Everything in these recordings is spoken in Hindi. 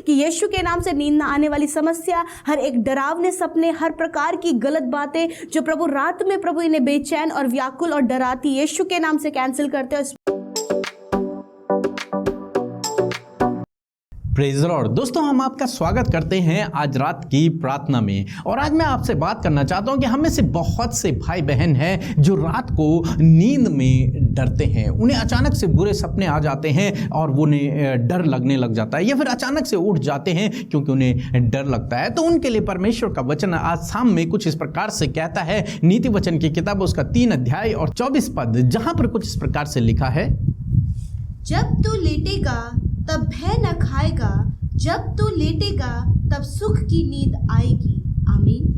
कि यीशु के नाम से नींद ना आने वाली समस्या, हर एक डरावने सपने, हर प्रकार की गलत बातें जो प्रभु रात में प्रभु इन्हें बेचैन और व्याकुल और डराती, यीशु के नाम से कैंसिल करते हैं। Praise the Lord. दोस्तों, हम आपका स्वागत करते हैं आज रात की प्रार्थना में। और आज मैं आपसे बात करना चाहता हूं कि हम में से बहुत से भाई बहन हैं जो रात को नींद में डरते हैं। उन्हें अचानक से बुरे सपने आ जाते हैं और उन्हें डर लगने लग जाता है, या फिर अचानक से उठ जाते हैं क्योंकि उन्हें डर लगता है। तो उनके लिए परमेश्वर का वचन आज शाम में कुछ इस प्रकार से कहता है, नीति वचन की किताब उसका 3 अध्याय और 24 पद, जहां पर कुछ इस प्रकार से लिखा है, जब तू लेटेगा तब भय न खाएगा, जब तू लेटेगा तब सुख की नींद आएगी। आमीन।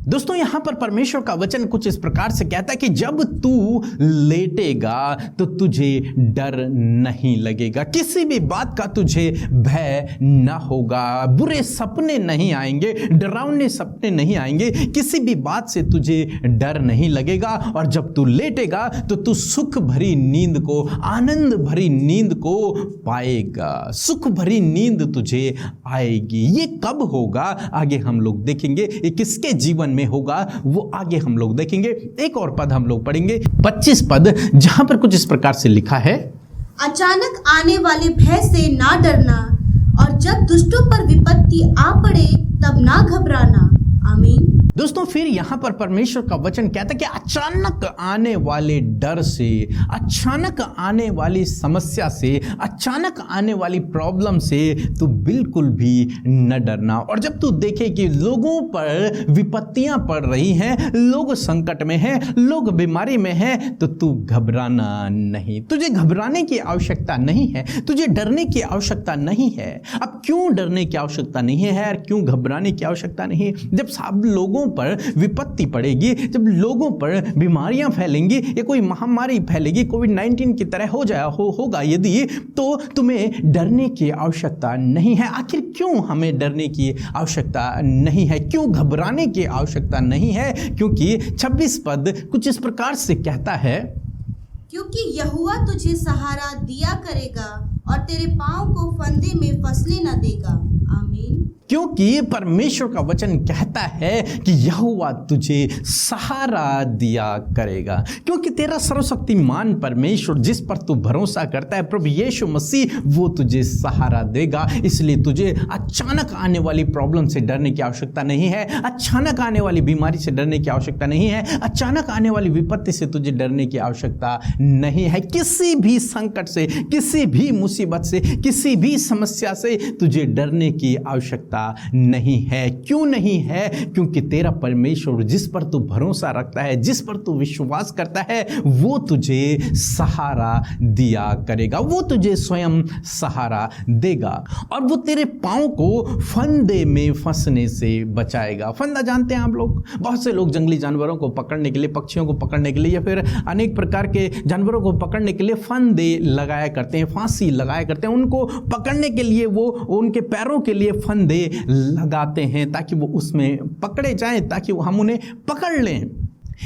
दोस्तों, यहां पर परमेश्वर का वचन कुछ इस प्रकार से कहता है कि जब तू लेटेगा तो तुझे डर नहीं लगेगा, किसी भी बात का तुझे भय न होगा, बुरे सपने नहीं आएंगे, डरावने सपने नहीं आएंगे, किसी भी बात से तुझे डर नहीं लगेगा। और जब तू लेटेगा तो तू सुख भरी नींद को, आनंद भरी नींद को पाएगा, सुख भरी नींद तुझे आएगी। ये कब होगा आगे हम लोग देखेंगे, ये किसके जीवन में होगा वो आगे हम लोग देखेंगे। एक और पद हम लोग पढ़ेंगे, 25 पद, जहां पर कुछ इस प्रकार से लिखा है, अचानक आने वाले भय से ना डरना, और जब दुष्टों पर विपत्ति आ पड़े तब ना घबराना। आमीन। दोस्तों, फिर यहां पर परमेश्वर का वचन कहता है कि अचानक आने वाले डर से, अचानक आने वाली समस्या से, अचानक आने वाली प्रॉब्लम से तू बिल्कुल भी न डरना। और जब तू देखे कि लोगों पर विपत्तियां पड़ रही हैं, लोग संकट में हैं, लोग बीमारी में हैं, तो तू घबराना नहीं। तुझे घबराने की आवश्यकता नहीं है, तुझे डरने की आवश्यकता नहीं है। अब क्यों डरने की आवश्यकता नहीं है और क्यों घबराने की आवश्यकता नहीं? जब सब लोगों पर विपत्ति पड़ेगी, जब लोगों पर बीमारियां फैलेंगी, या कोई महामारी फैलेगी, कोविड-19 की तरह होगा यदि, तो तुम्हें डरने की आवश्यकता नहीं है। आखिर क्यों हमें डरने की आवश्यकता नहीं है, क्यों घबराने की आवश्यकता नहीं है? क्योंकि 26 पद कुछ इस प्रकार से कहता है, क्योंकि यहोवा तुझे सहारा दिया करेगा और तेरे पांव को फंदे में फंसने न देगा। आमीन। क्योंकि परमेश्वर का वचन कहता है कि यहोवा तुझे सहारा दिया करेगा, क्योंकि तेरा सर्वशक्तिमान परमेश्वर जिस पर तू भरोसा करता है, प्रभु यीशु मसीह, वो तुझे सहारा देगा। इसलिए तुझे अचानक आने वाली प्रॉब्लम से डरने की आवश्यकता नहीं है, अचानक आने वाली बीमारी से डरने की आवश्यकता नहीं है, अचानक आने वाली विपत्ति से तुझे डरने की आवश्यकता नहीं है। किसी भी संकट से, किसी भी मुसीबत से, किसी भी समस्या से तुझे डरने की आवश्यकता नहीं है। क्यों नहीं है? क्योंकि तेरा परमेश्वर जिस पर तू भरोसा रखता है, जिस पर तू विश्वास करता है, वो तुझे सहारा दिया करेगा, वो तुझे स्वयं सहारा देगा, और वो तेरे पांव को फंदे में फंसने से बचाएगा। फंदा जानते हैं आप लोग? बहुत से लोग जंगली जानवरों को पकड़ने के लिए, पक्षियों को पकड़ने के लिए, या फिर अनेक प्रकार के जानवरों को पकड़ने के लिए फंदे लगाया करते हैं, फांसी लगाया करते हैं। उनको पकड़ने के लिए वो उनके पैरों के लिए फंदे लगाते हैं ताकि वो उसमें पकड़े जाएं, ताकि हम उन्हें पकड़ लें।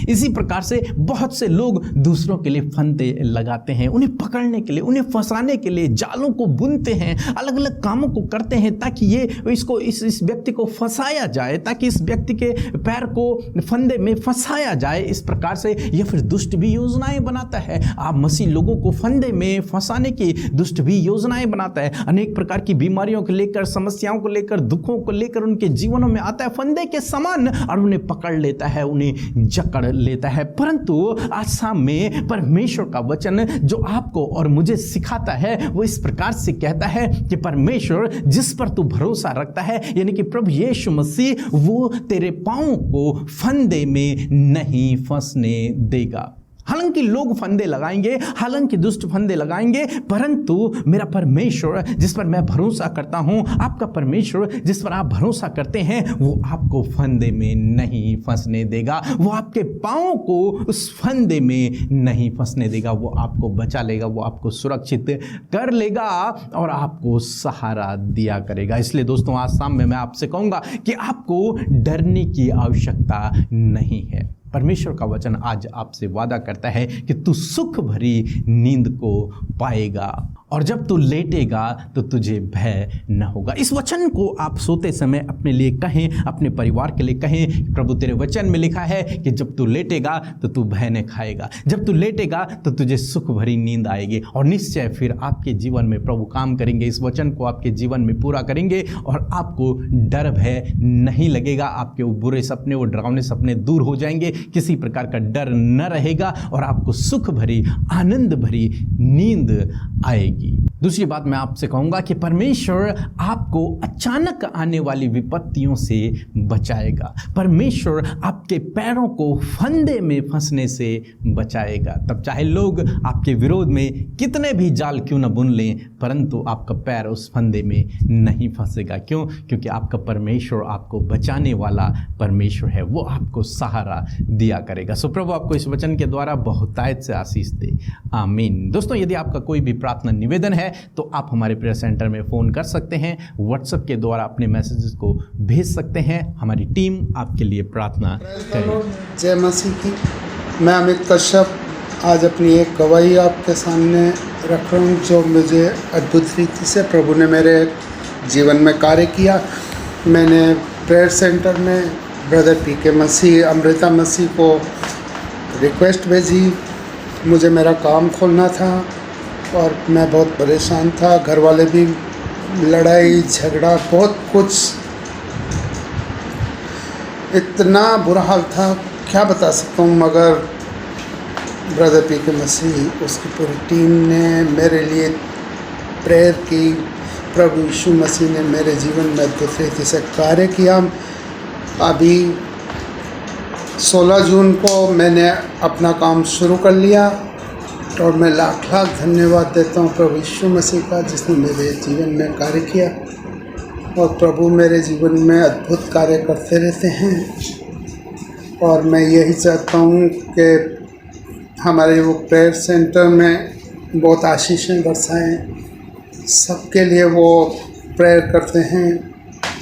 इसी प्रकार से बहुत से लोग दूसरों के लिए फंदे लगाते हैं, उन्हें पकड़ने के लिए, उन्हें फंसाने के लिए जालों को बुनते हैं, अलग अलग कामों को करते हैं ताकि इस व्यक्ति को फंसाया जाए, ताकि इस व्यक्ति के पैर को फंदे में फंसाया जाए। इस प्रकार से या फिर दुष्ट भी योजनाएं बनाता है। आप मसीह लोगों को फंदे में फंसाने की दुष्ट भी योजनाएं बनाता है। अनेक प्रकार की बीमारियों को लेकर, समस्याओं को लेकर, दुखों को लेकर उनके जीवनों में आता है फंदे के समान, और उन्हें पकड़ लेता है, उन्हें जकड़ लेता है। परंतु आज शाम में परमेश्वर का वचन जो आपको और मुझे सिखाता है, वो इस प्रकार से कहता है कि परमेश्वर जिस पर तू भरोसा रखता है, यानी कि प्रभु यीशु मसीह, वो तेरे पांव को फंदे में नहीं फंसने देगा। हालांकि लोग फंदे लगाएंगे, हालांकि दुष्ट फंदे लगाएंगे, परंतु मेरा परमेश्वर जिस पर मैं भरोसा करता हूं, आपका परमेश्वर जिस पर आप भरोसा करते हैं, वो आपको फंदे में नहीं फंसने देगा। वो आपके पांव को उस फंदे में नहीं फंसने देगा। वो आपको बचा लेगा, वो आपको सुरक्षित कर लेगा और आपको सहारा दिया करेगा। इसलिए दोस्तों, आज शाम में मैं आपसे कहूंगा कि आपको डरने की आवश्यकता नहीं है। परमेश्वर का वचन आज आपसे वादा करता है कि तू सुख भरी नींद को पाएगा और जब तू लेटेगा तो तुझे भय न होगा। इस वचन को आप सोते समय अपने लिए कहें, अपने परिवार के लिए कहें। प्रभु तेरे वचन में लिखा है कि जब तू लेटेगा तो तू भय न खाएगा, जब तू लेटेगा तो तुझे सुख भरी नींद आएगी और निश्चय फिर आपके जीवन में प्रभु काम करेंगे। इस वचन को आपके जीवन में पूरा करेंगे और आपको डर भय नहीं लगेगा। आपके वो बुरे सपने, वो डरावने सपने दूर हो जाएंगे, किसी प्रकार का डर न रहेगा और आपको सुख भरी, आनंद भरी नींद आएगी। दूसरी बात मैं आपसे कहूंगा कि परमेश्वर आपको अचानक आने वाली विपत्तियों से बचाएगा। परमेश्वर आपके पैरों को फंदे में फंसने से बचाएगा। तब चाहे लोग आपके विरोध में कितने भी जाल क्यों न बुन लें, परंतु आपका पैर उस फंदे में नहीं फंसेगा। क्यों? क्योंकि आपका परमेश्वर आपको बचाने वाला परमेश्वर है, वो आपको सहारा दिया करेगा। सो प्रभु आपको इस वचन के द्वारा बहुतायत से आशीष दे। आमीन। दोस्तों, यदि आपका कोई भी प्रार्थना निवेदन है तो आप हमारे प्रेयर सेंटर में फ़ोन कर सकते हैं, व्हाट्सएप के द्वारा अपने मैसेजेस को भेज सकते हैं। हमारी टीम आपके लिए प्रार्थना करेगी। जय मसीह की। मैं अमित कश्यप आज अपनी एक गवाही आपके सामने रख रहा हूँ, जो मुझे अद्भुत रीति से प्रभु ने मेरे जीवन में कार्य किया। मैंने प्रेयर सेंटर में ब्रदर पीके मसीह, अमृता मसीह को रिक्वेस्ट भेजी। मुझे मेरा काम खोलना था और मैं बहुत परेशान था, घर वाले भी, लड़ाई झगड़ा बहुत कुछ, इतना बुरा हाल था क्या बता सकता हूँ। मगर ब्रदर पीके मसीह, उसकी पूरी टीम ने मेरे लिए प्रेयर की। प्रभु यीशु मसीह ने मेरे जीवन में अद्भुत रीति से कार्य किया। अभी 16 जून को मैंने अपना काम शुरू कर लिया और मैं लाख लाख धन्यवाद देता हूँ प्रभु यीशु मसीह का, जिसने मेरे जीवन में कार्य किया। और प्रभु मेरे जीवन में अद्भुत कार्य करते रहते हैं और मैं यही चाहता हूँ कि हमारे वो प्रेयर सेंटर में बहुत आशीषें बरसाएं। सबके लिए वो प्रेयर करते हैं।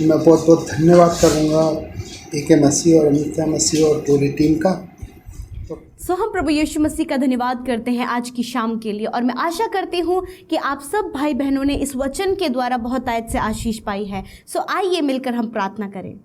मैं बहुत बहुत धन्यवाद करूँगा पीके मसीह और अमिता मसीह और पूरी टीम का। सो हम प्रभु यीशु मसीह का धन्यवाद करते हैं आज की शाम के लिए और मैं आशा करती हूँ कि आप सब भाई बहनों ने इस वचन के द्वारा बहुतायत से आशीष पाई है। सो आइए मिलकर हम प्रार्थना करें।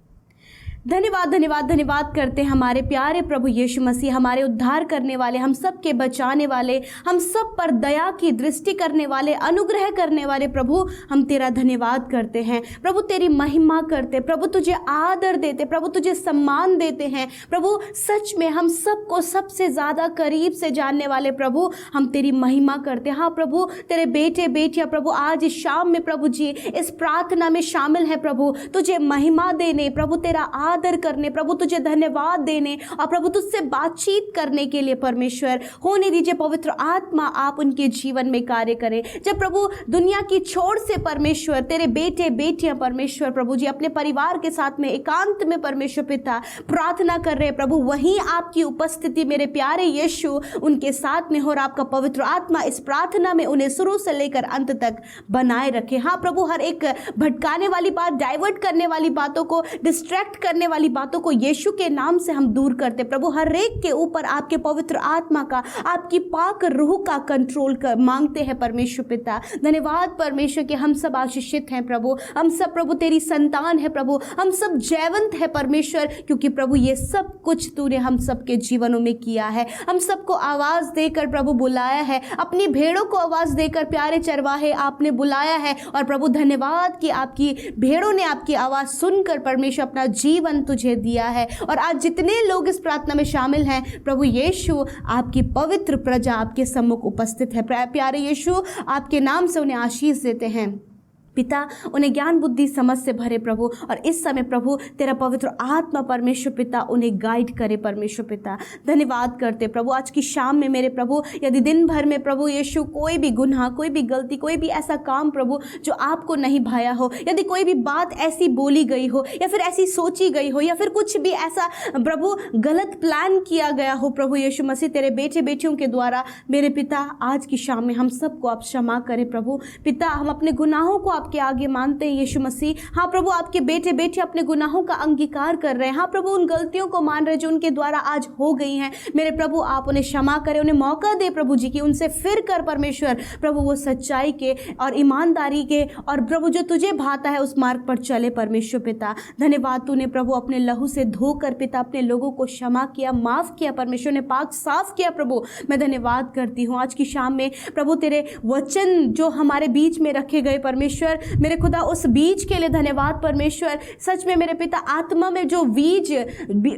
धन्यवाद धन्यवाद धन्यवाद करते हैं हमारे प्यारे प्रभु यीशु मसीह, हमारे उद्धार करने वाले, हम सब के बचाने वाले, हम सब पर दया की दृष्टि करने वाले, अनुग्रह करने वाले प्रभु, हम तेरा धन्यवाद करते हैं। प्रभु तेरी महिमा करते, प्रभु तुझे आदर देते, प्रभु तुझे सम्मान देते हैं। प्रभु सच में हम सबको सबसे ज़्यादा करीब से जानने वाले प्रभु, हम तेरी महिमा करते। हाँ प्रभु, तेरे बेटे बेटियाँ प्रभु आज इस शाम में प्रभु जी इस प्रार्थना में शामिल है प्रभु, तुझे महिमा देने, प्रभु तेरा आदर करने, प्रभु तुझे धन्यवाद देने और प्रभु तुझसे बातचीत करने के लिए परमेश्वर होने दीजिए। पवित्र आत्मा आप उनके जीवन में कार्य करें। जब प्रभु दुनिया की छोर से परमेश्वर तेरे बेटे बेटियां परमेश्वर प्रभु जी अपने परिवार के साथ में एकांत में परमेश्वर पिता प्रार्थना कर रहे हैं प्रभु, वहीं आपकी उपस्थिति मेरे प्यारे यीशु उनके साथ में हो और आपका पवित्र आत्मा इस प्रार्थना में उन्हें शुरू से लेकर अंत तक बनाए रखे। हाँ प्रभु, हर एक भटकाने वाली बात, डाइवर्ट करने वाली बातों को, डिस्ट्रैक्ट करने वाली बातों को यीशु के नाम से हम दूर करते प्रभु। हर एक के ऊपर आपके पवित्र आत्मा का, आपकी पाक रूह का कंट्रोल कर मांगते हैं परमेश्वर पिता। धन्यवाद परमेश्वर कि हम सब आशीषित हैं प्रभु, हम सब प्रभु तेरी संतान है प्रभु, हम सब जयवंत है परमेश्वर, क्योंकि प्रभु ये सब कुछ तूने हम सबके जीवनों में किया है। हम सबको आवाज देकर प्रभु बुलाया है, अपनी भेड़ों को आवाज देकर प्यारे चरवाहे आपने बुलाया है। और प्रभु धन्यवाद कि आपकी भेड़ों ने आपकी आवाज सुनकर परमेश्वर अपना जीवन तुझे दिया है। और आज जितने लोग इस प्रार्थना में शामिल हैं प्रभु यीशु, आपकी पवित्र प्रजा आपके सम्मुख उपस्थित है। प्यारे यीशु, आपके नाम से उन्हें आशीष देते हैं पिता, उन्हें ज्ञान बुद्धि समझ से भरे प्रभु। और इस समय प्रभु तेरा पवित्र आत्मा परमेश्वर पिता उन्हें गाइड करे परमेश्वर पिता। धन्यवाद करते प्रभु आज की शाम में मेरे प्रभु, यदि दिन भर में प्रभु यीशु कोई भी गुनाह, कोई भी गलती, कोई भी ऐसा काम प्रभु जो आपको नहीं भाया हो, यदि कोई भी बात ऐसी बोली गई हो या फिर ऐसी सोची गई हो या फिर कुछ भी ऐसा प्रभु गलत प्लान किया गया हो प्रभु यीशु मसीह तेरे बेटे बेटियों के द्वारा, मेरे पिता आज की शाम में हम सबको आप क्षमा करें प्रभु पिता। हम अपने गुनाहों को आपके आगे मानते हैं यीशु मसीह। हाँ प्रभु, आपके बेटे बेटे अपने गुनाहों का अंगीकार कर रहे हैं। हाँ प्रभु, उन गलतियों को मान रहे जो उनके द्वारा आज हो गई हैं। मेरे प्रभु, आप उन्हें क्षमा करें, उन्हें मौका दे प्रभु जी कि उनसे फिर कर परमेश्वर प्रभु वो सच्चाई के और ईमानदारी के और प्रभु जो तुझे भाता है उस मार्ग पर चले परमेश्वर पिता। धन्यवाद, तूने प्रभु अपने लहू से धोकर पिता अपने लोगों को क्षमा किया, माफ किया परमेश्वर ने, पाक साफ किया प्रभु। मैं धन्यवाद करती हूँ आज की शाम में प्रभु तेरे वचन जो हमारे बीच में रखे गए परमेश्वर, मेरे खुदा उस बीज के लिए धन्यवाद परमेश्वर। सच में मेरे पिता, आत्मा में जो बीज,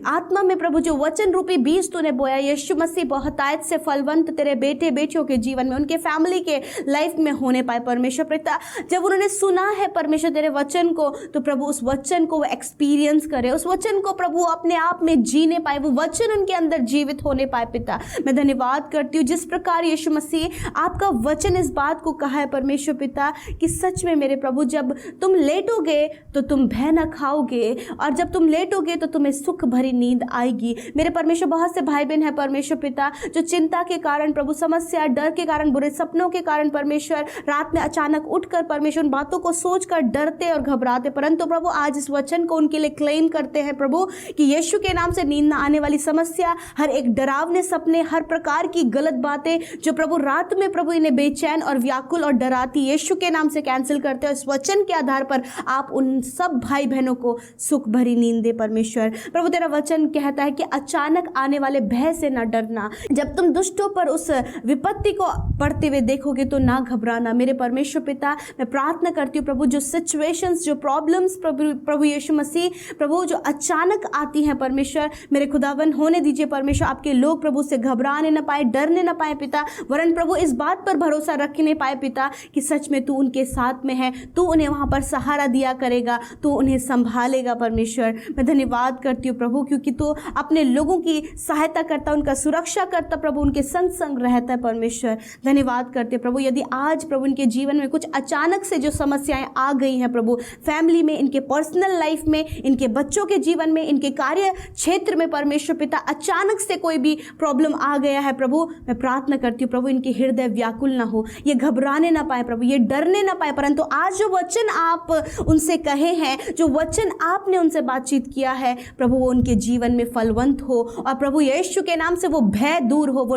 आत्मा में प्रभु जो वचन रूपी बीज तूने बोया यीशु मसीह बहुतायत से फलवंत तेरे बेटे बेटियों के जीवन में, उनके फैमिली के लाइफ में होने पाए परमेश्वर पिता। जब उन्होंने सुना है परमेश्वर तेरे वचन को, तो प्रभु उस वचन को वो एक्सपीरियंस करे, उस वचन को प्रभु अपने आप में जीने पाए, वो वचन उनके अंदर जीवित होने पाए पिता। मैं धन्यवाद करती हूँ जिस प्रकार यीशु मसीह आपका वचन इस बात को कहा है परमेश्वर पिता कि सच में मेरे प्रभु, जब तुम लेटोगे तो तुम भय न खाओगे, और जब तुम लेटोगे तो तुम्हें सुख भरी नींद आएगी। मेरे परमेश्वर, बहुत से भाई बहन है परमेश्वर पिता जो चिंता के कारण प्रभु, समस्या, डर के कारण, बुरे सपनों के कारण परमेश्वर रात में अचानक उठकर परमेश्वर उन बातों को सोचकर डरते और घबराते, परंतु प्रभु आज इस वचन को उनके लिए क्लेम करते हैं प्रभु कि यीशु के नाम से नींद न आने वाली समस्या, हर एक डरावने सपने, हर प्रकार की गलत बातें जो प्रभु रात में प्रभु इन्हें बेचैन और व्याकुल और डराती, यीशु के नाम से कैंसिल करते हैं। इस वचन के आधार पर आप उन सब भाई बहनों को सुख भरी नींद दे परमेश्वर। प्रभु तेरा वचन कहता है कि अचानक आने वाले भय से न डरना, जब तुम दुष्टों पर उस विपत्ति को पड़ते हुए देखोगे तो ना घबराना। मेरे परमेश्वर पिता, मैं प्रार्थना करती हूँ प्रभु जो सिचुएशंस, जो प्रॉब्लम्स प्रभु यीशु मसीह प्रभु जो अचानक आती हैं परमेश्वर, मेरे खुदावन होने दीजिए परमेश्वर, आपके लोग प्रभु से घबराने न पाए, डरने न पाए पिता, वरन प्रभु इस बात पर भरोसा रखने पाए पिता कि सच में तू उनके साथ में है, तू उन्हें वहाँ पर सहारा दिया करेगा, तू उन्हें संभालेगा परमेश्वर। मैं धन्यवाद करती हूँ प्रभु क्योंकि तू अपने लोगों की सहायता करता, उनका सुरक्षा करता प्रभु, उनके संग संग रहता है परमेश्वर। धन्यवाद करते प्रभु, यदि आज प्रभु इनके जीवन में कुछ अचानक से जो समस्याएं आ गई हैं प्रभु, फैमिली में, इनके पर्सनल लाइफ में, इनके बच्चों के जीवन में, इनके कार्य क्षेत्र में परमेश्वर पिता अचानक से कोई भी प्रॉब्लम आ गया है प्रभु, मैं प्रार्थना करती हूँ प्रभु इनके हृदय व्याकुल ना हो, ये घबराने ना पाए प्रभु, ये डरने ना पाए, परंतु आज जो वचन आप उनसे कहे हैं, जो वचन आपने उनसे बातचीत किया है प्रभु, वो उनके जीवन में फलवंत हो, और प्रभु यीशु के नाम से वो भय दूर हो, वो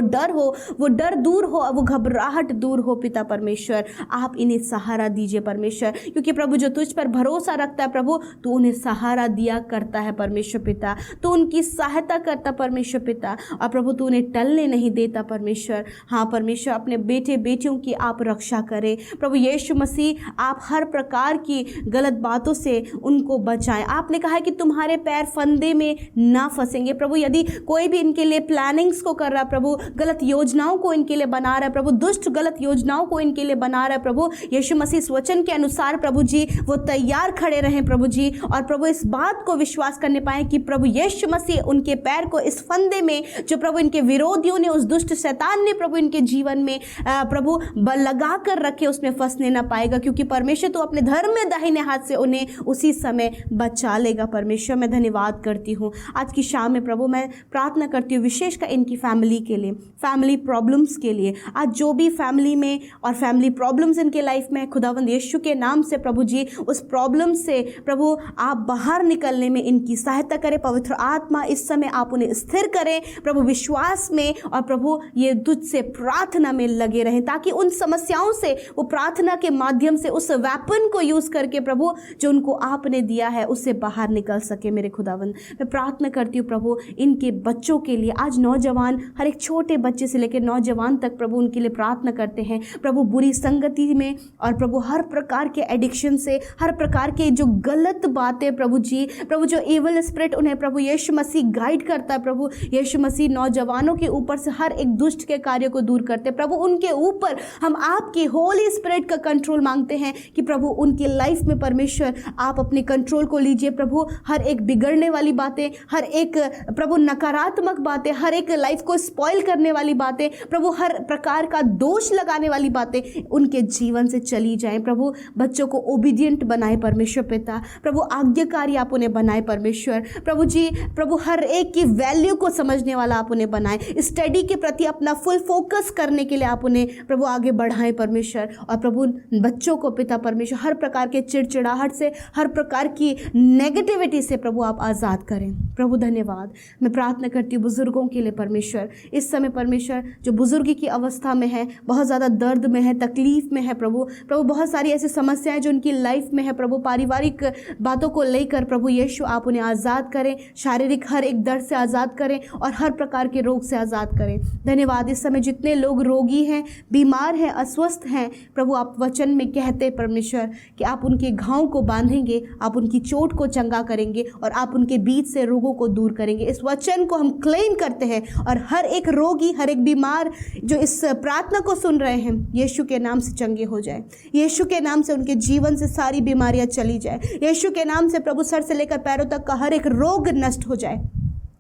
डर दूर हो, वो घबराहट दूर हो पिता परमेश्वर। आप इन्हें सहारा दीजिए परमेश्वर, क्योंकि प्रभु जो तुझ पर भरोसा रखता है प्रभु, तू उन्हें सहारा दिया करता है परमेश्वर पिता, तू उनकी सहायता करता परमेश्वर पिता, और प्रभु तू उन्हें टलने नहीं देता परमेश्वर। हाँ परमेश्वर, अपने बेटे बेटियों की आप रक्षा करें प्रभु यीशु मसीह, आप हर प्रकार की गलत बातों से उनको बचाएं। आपने कहा है कि तुम्हारे पैर फंदे में ना फंसेंगे प्रभु। यदि कोई भी इनके लिए प्लानिंग्स को कर रहा है प्रभु, गलत योजनाओं को इनके लिए बना रहा है प्रभु, दुष्ट गलत योजनाओं को इनके लिए बना रहा है प्रभु, यीशु मसीह इस वचन के अनुसार प्रभु जी वो तैयार खड़े रहें प्रभु जी, और प्रभु इस बात को विश्वास करने पाए कि प्रभु यीशु मसीह उनके पैर को इस फंदे में जो प्रभु इनके विरोधियों ने, उस दुष्ट शैतान ने प्रभु इनके जीवन में प्रभु लगा कर रखे, उसमें फंसने ना पाएगा, क्योंकि परमेश्वर तो अपने धर्म में दाहिने हाथ से उन्हें उसी समय बचा लेगा परमेश्वर। मैं धन्यवाद करती हूँ आज की शाम में प्रभु, मैं प्रार्थना करती हूँ विशेषकर इनकी फैमिली के लिए, फैमिली प्रॉब्लम्स के लिए। आज जो भी फैमिली में और फैमिली प्रॉब्लम्स इनके लाइफ में, खुदावंद यीशु के नाम से प्रभु जी उस प्रॉब्लम से प्रभु आप बाहर निकलने में इनकी सहायता करें। पवित्र आत्मा इस समय आप उन्हें स्थिर करें प्रभु विश्वास में, और प्रभु ये तुझसे प्रार्थना में लगे रहें, ताकि उन समस्याओं से वो प्रार्थना के माध्यम से उस वेपन को यूज़ करके प्रभु जो उनको आपने दिया है उससे बाहर निकल सके। मेरे खुदावंद, मैं प्रार्थना करती हूँ प्रभु इनके बच्चों के लिए, आज नौजवान, हर एक छोटे बच्चे से लेकर नौजवान तक प्रभु उनके लिए प्रार्थना करते हैं प्रभु, बुरी संगति में और प्रभु हर प्रकार के एडिक्शन से, हर प्रकार के जो गलत बातें प्रभु जी, प्रभु जो एविल स्पिरिट उन्हें प्रभु यीशु मसीह गाइड करता है प्रभु यीशु मसीह, नौजवानों के ऊपर से हर एक दुष्ट के कार्य को दूर करते प्रभु, उनके ऊपर हम आपकी होली स्पिरिट का कंट्रोल मांगते हैं कि प्रभु उनकी लाइफ में परमेश्वर आप अपने कंट्रोल को लीजिए प्रभु। हर एक बिगड़ने वाली बातें, हर एक प्रभु नकारात्मक बातें, हर एक लाइफ को स्पॉइल करने वाली बातें प्रभु, हर प्रकार का दोष लगाने वाली बातें उनके जीवन से चली जाएं प्रभु। बच्चों को ओबीडियंट बनाए परमेश्वर पिता, प्रभु आज्ञाकारी आप उन्हें बनाए परमेश्वर प्रभु जी, प्रभु हर एक की वैल्यू को समझने वाला आप उन्हें बनाए, स्टडी के प्रति अपना फुल फोकस करने के लिए आप उन्हें प्रभु आगे बढ़ाएं परमेश्वर। और प्रभु बच्चों को पिता परमेश्वर, हर प्रकार के चिड़चिड़ाहट से, हर प्रकार की नेगेटिविटी से प्रभु आप आज़ाद करें। प्रभु धन्यवाद। मैं प्रार्थना करती हूँ बुज़ुर्गों के लिए परमेश्वर, इस समय परमेश्वर जो बुज़ुर्गी की अवस्था में है, बहुत ज़्यादा दर्द में है, तकलीफ़ में है प्रभु, बहुत सारी ऐसी समस्याएं जो उनकी लाइफ में है प्रभु, पारिवारिक बातों को लेकर प्रभु यीशु आप उन्हें आज़ाद करें, शारीरिक हर एक दर्द से आज़ाद करें और हर प्रकार के रोग से आज़ाद करें। धन्यवाद। इस समय जितने लोग रोगी हैं, बीमार हैं, अस्वस्थ हैं प्रभु, आप वचन में कहते परमेश्वर कि आप उनके घाव को बांधेंगे, आप उनकी चोट को चंगा करेंगे और आप उनके बीच से रोगों को दूर करेंगे। इस वचन को हम क्लेम करते हैं और हर एक रोगी, हर एक बीमार जो इस प्रार्थना को सुन रहे हैं, यीशु के नाम से चंगे हो जाए, यीशु के नाम से उनके जीवन से सारी बीमारियां चली जाए, यीशु के नाम से प्रभु सर से लेकर पैरों तक का हर एक रोग नष्ट हो जाए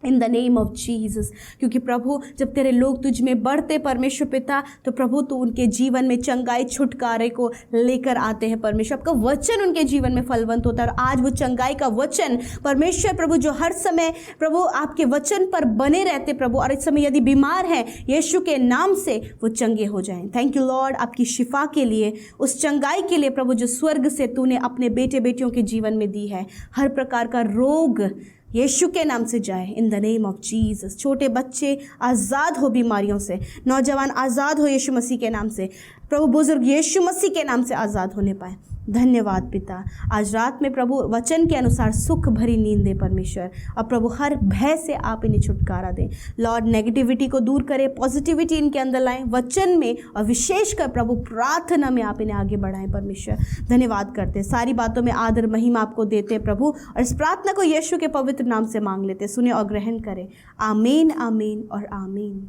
in the name of Jesus. क्योंकि प्रभु जब तेरे लोग तुझ में बढ़ते परमेश्वर पिता, तो प्रभु तू उनके जीवन में चंगाई छुटकारे को लेकर आते हैं परमेश्वर। आपका वचन उनके जीवन में फलवंत होता है और आज वो चंगाई का वचन परमेश्वर प्रभु जो हर समय प्रभु आपके वचन पर बने रहते प्रभु, और इस समय यदि बीमार हैं यीशु के नाम से वो चंगे हो जाएं। थैंक यू लॉर्ड आपकी शिफा के लिए, उस चंगाई के लिए प्रभु जो स्वर्ग से तूने अपने बेटे बेटियों के जीवन में दी है। हर प्रकार का रोग यीशु के नाम से जाए in the name of Jesus. छोटे बच्चे आज़ाद हो बीमारियों से, नौजवान आज़ाद हो यीशु मसीह के नाम से प्रभु, बुजुर्ग यीशु मसीह के नाम से आज़ाद होने पाए। धन्यवाद पिता। आज रात में प्रभु वचन के अनुसार सुख भरी नींद दे परमेश्वर, और प्रभु हर भय से आप इन्हें छुटकारा दें लॉर्ड। नेगेटिविटी को दूर करें, पॉजिटिविटी इनके अंदर लाएं वचन में, और विशेषकर प्रभु प्रार्थना में आप इन्हें आगे बढ़ाएं परमेश्वर। धन्यवाद करते हैं, सारी बातों में आदर महिमा आपको देते हैं प्रभु, और इस प्रार्थना को यीशु के पवित्र नाम से मांग लेते, सुने और ग्रहण करें। आमीन, आमीन और आमीन।